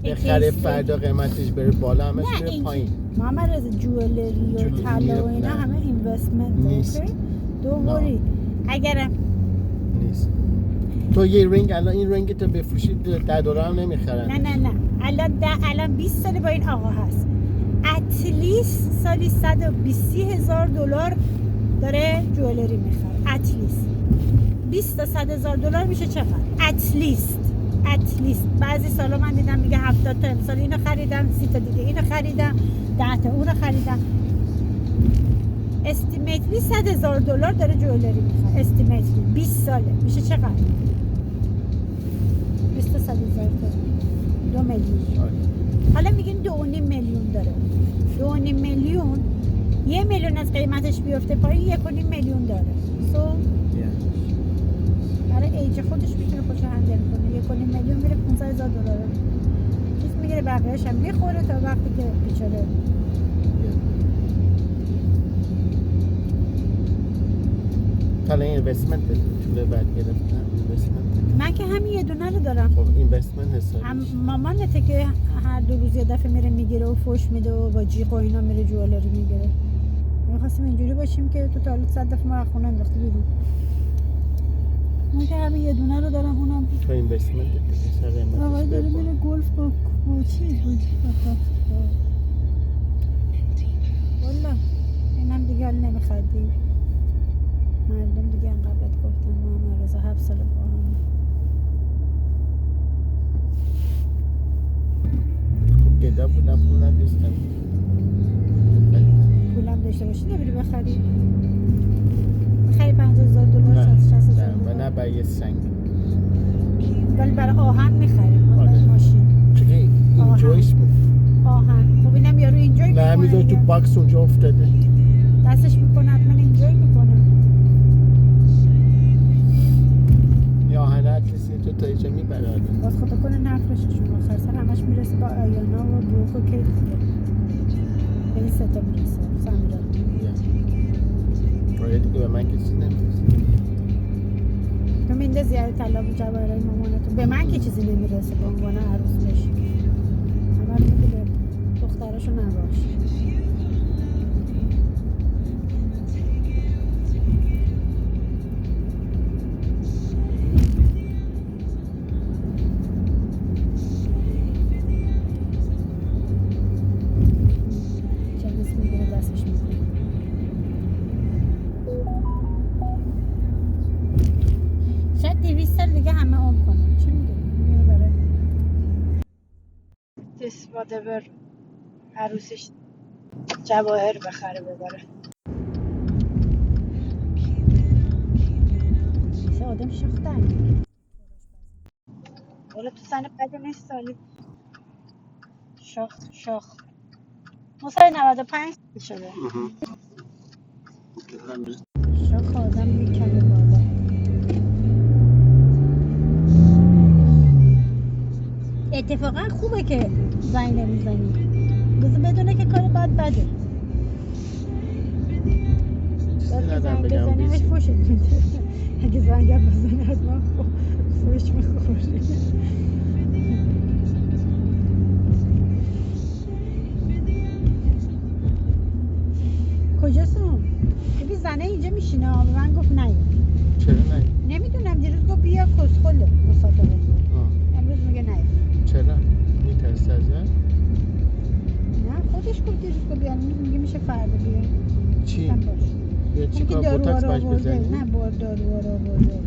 بخره فردا قیمتش بره بالا همش میره پایین. محمد رضا جوئلری و طلا و اینا همه اینوستمنت نیست. دوباره اگرم نیست. تو یه رنگ الان این رنگ تو بفروشی $10 هم نمیخرن. نه الان 20 سال با این آقا هست. اتلیست سالی $120,000 داره جوئلری میخره. اتلیست 20 تا $100,000 میشه چقدر؟ اتلیست بعضی سالا من دیدم میگه 70 تا امسال اینو خریدم، 30 تا دیگه اینو خریدم، 10 تا اونو خریدم. استیمیتلی $100,000 داره جوئلری میخره. استیمیتلی 20 ساله میشه چقدر؟ 20 تا $100,000 2 میلیون. حالا میگین 2.5 میلیون داره. 2.5 میلیون 1 میلیون از قیمتش بیفته پایین 1.5 میلیون داره. برای ایج خودش میتونه خودش هندل کنه. 1.5 میلیون میره $15,000 چیز میگیره، بقیه‌اش هم میخوره تا وقتی که بیچاره. حالا اینوستمنت طول بعد گرفتن. من که همین یه دونه رو دارم. خب اینوستمنت حسابی. مامانته که هر 2 روز یه دفعه میره میگیره و فوش میده و با جیغ و اینا میره جوئلری میگیره. می‌خواستیم اینجوری باشیم که تو تا 100 دفعه ما خونه انداخته بیرون. من که همین یه دونه رو دارم، اونم تو اینوستمنت دیگه. آقای داره میره گلف با چی بود؟ والله اینم دیگه حال نمیخوادی. مردم دیگه انقدر گفتن محمد رضا 7 سال با هم. خب گدا بودم پول نداشتم. پولم داشته باشی نمیری بخری. بخری $50,000 $60,000. و نه برای یه سنگ. ولی برای آهن میخریم. برای ماشین. چگه اینجایش بود. آهن. خب اینم یارو اینجای میکنه. نه میذاره تو باکس اونجا افتاده. دستش میکنه حتما اینجای میکنه. یا آهن اتلیسی تو تا اینجا میبره. باز خدا کنه نفرششون آخر سر همش میرسه با آیانا و بروک و کیت دیگه. به این 3 تا میرسه. سمیرا. آره دیگه به من که چیزی نمیرسه. تو میندازی از طلا و جواهرای مامانتو. به من که چیزی نمیرسه به عنوان عروس بشی. همه رو میگه دختراشو نباش. شاید 200 سال دیگه همه عمر کنن. چی میدونی؟ میره داره دست whatever عروسش جواهر بخره ببره. چه آدم شاختن. ولی تو سن بدی نیست سالی. شاخ. مسای 95 شده. شاخ آدم میکنه بالا. اتفاقا خوبه که زنگ نمیزنی. بذار بدونه که کار بده. وقتی زنگ بزنی همش فوشت میده. اگه زنگ بزنی حتما فوش میخوری. کجاستون؟ ببین زنه اینجا میشینه. به من گفت نه. چرا نه؟ نمیدونم دیروز گفت بیا کسخله مسافره. امروز میگه نه. چرا؟ میترسه ازت؟ نه خودش گفت دیروز گفت بیا. میگه میشه فردا بیا. چی؟ بیا چی کار بوتاکس باش بزنی؟ نه بار داروها رو آورده.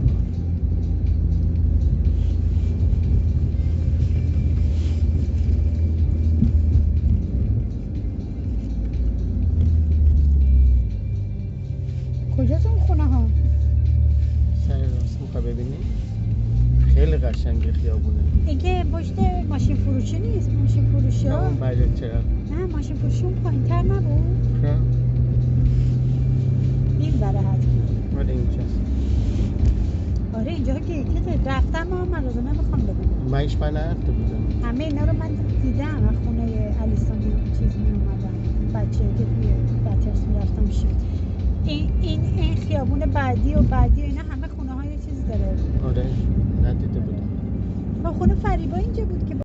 کجاست اون خونه ها؟ سر راست میخوای ببینی؟ خیلی قشنگه خیابونه. اینکه پشت ماشین فروشی نیست. ماشین فروشی ها. اون بعد چرا؟ نه ماشین فروشی اون پایین تر نبود؟ نه. این بره حتما. آره اینجاست. آره اینجا گیتته. رفتم اما من روزه نمیخوام ببینم. من هیچ نرفته بودم. همه اینا رو من دیدم. از خونه علیسا چیز می اومدم. بچه که توی بچه‌اش میرفتم شد. این خیابون بعدی و اینا همه خونه های چیز داره. آره ندیده بودم. با خونه فریبا اینجا بود که